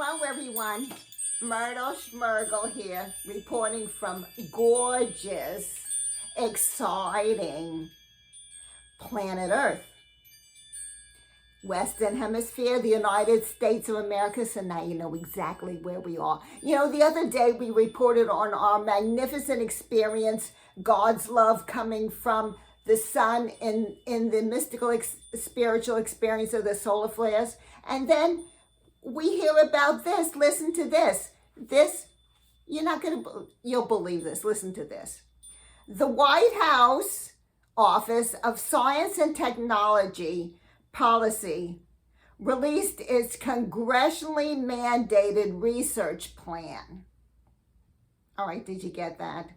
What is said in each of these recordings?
Hello everyone, Myrtle Schmergle here, reporting from gorgeous, exciting planet Earth. Western Hemisphere, the United States of America, so now you know exactly where we are. You know, the other day we reported on our magnificent experience, God's love coming from the sun in the mystical, spiritual experience of the solar flares. And then we hear about this. Listen to this. You'll believe this. Listen to this. The White House Office of Science and Technology Policy released its congressionally mandated research plan. All right, did you get that?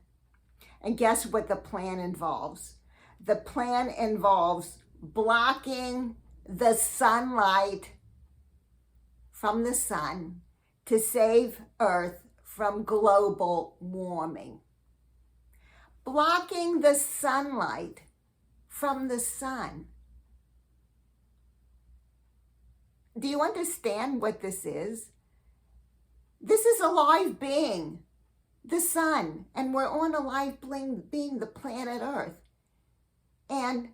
And guess what the plan involves? The plan involves blocking the sunlight from the sun to save Earth from global warming. Blocking the sunlight from the sun. Do you understand what this is? This is a live being, the sun, and we're on a live being, the planet Earth. And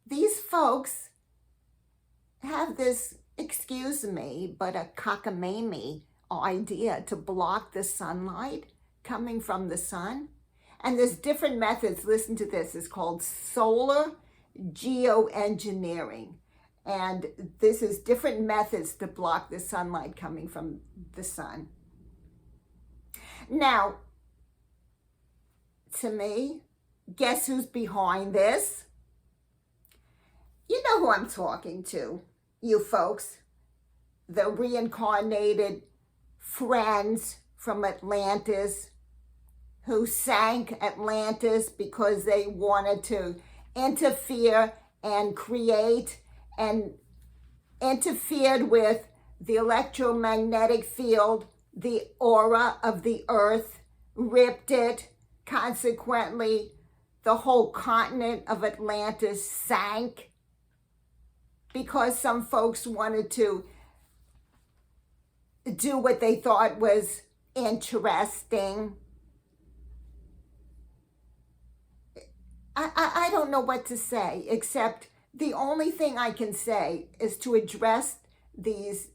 these folks have this, excuse me, but a cockamamie idea to block the sunlight coming from the sun. And there's different methods. Listen to this. It's called solar geoengineering. And this is different methods to block the sunlight coming from the sun. Now, to me, guess who's behind this? You know who I'm talking to, you folks. The reincarnated friends from Atlantis who sank Atlantis because they wanted to interfere and create and interfered with the electromagnetic field, the aura of the earth, ripped it. Consequently, the whole continent of Atlantis sank because some folks wanted to do what they thought was interesting. I don't know what to say, except the only thing I can say is to address these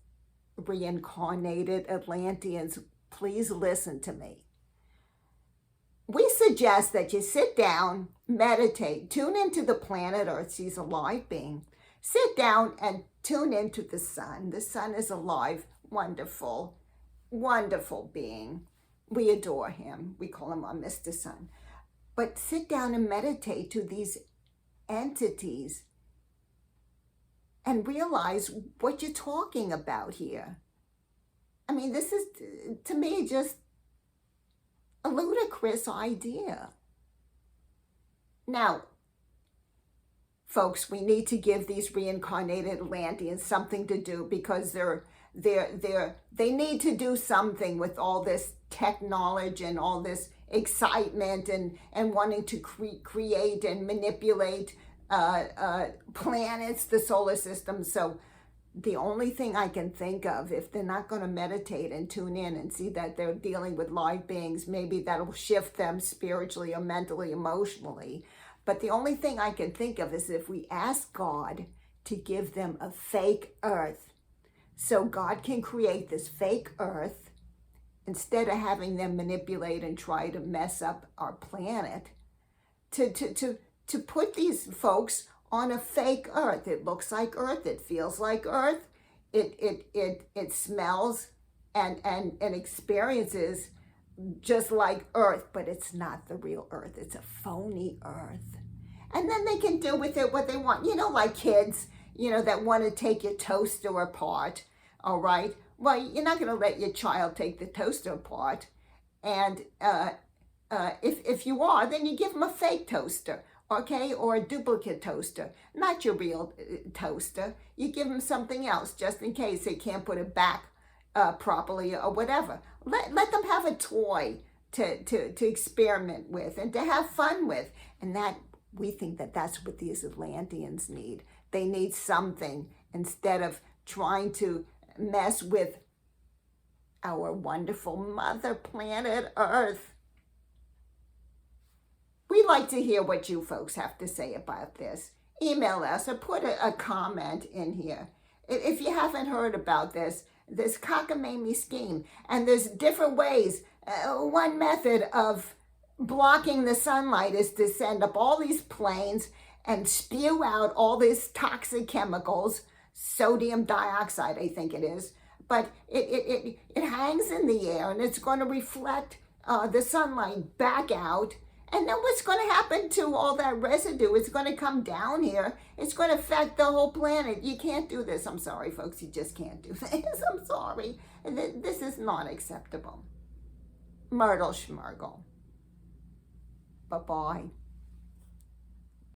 reincarnated Atlanteans. Please listen to me. We suggest that you sit down, meditate, tune into the planet Earth. She's a live being. Sit down and tune into the sun. The sun is a live, wonderful, wonderful being. We adore him. We call him our Mr. Sun. But sit down and meditate to these entities and realize what you're talking about here. I mean, this is, to me, just a ludicrous idea. Now, folks, we need to give these reincarnated Atlanteans something to do, because they need to do something with all this technology and all this excitement and wanting to create and manipulate planets, the solar system. So the only thing I can think of, if they're not going to meditate and tune in and see that they're dealing with live beings, maybe that'll shift them spiritually or mentally, emotionally. But the only thing I can think of is if we ask God to give them a fake Earth, so God can create this fake Earth instead of having them manipulate and try to mess up our planet, to put these folks on a fake Earth. It looks like Earth, it feels like Earth, it smells and experiences just like Earth, but it's not the real Earth. It's a phony Earth. And then they can do with it what they want. You know, like kids, that want to take your toaster apart, all right? Well, you're not going to let your child take the toaster apart. And if you are, then you give them a fake toaster, okay? Or a duplicate toaster, not your real toaster. You give them something else just in case they can't put it back properly or whatever. Let them have a toy to experiment with and to have fun with. And that, we think that that's what these Atlanteans need. They need something instead of trying to mess with our wonderful mother planet Earth. We'd like to hear what you folks have to say about this. Email us or put a comment in here. If you haven't heard about this cockamamie scheme, and there's different ways. One method of blocking the sunlight is to send up all these planes and spew out all these toxic chemicals, sodium dioxide, I think it is. But it hangs in the air, and it's going to reflect the sunlight back out. And then what's going to happen to all that residue? It's going to come down here. It's going to affect the whole planet. You can't do this. I'm sorry, folks. You just can't do this. I'm sorry. This is not acceptable. Myrtle Schmergle. Bye-bye.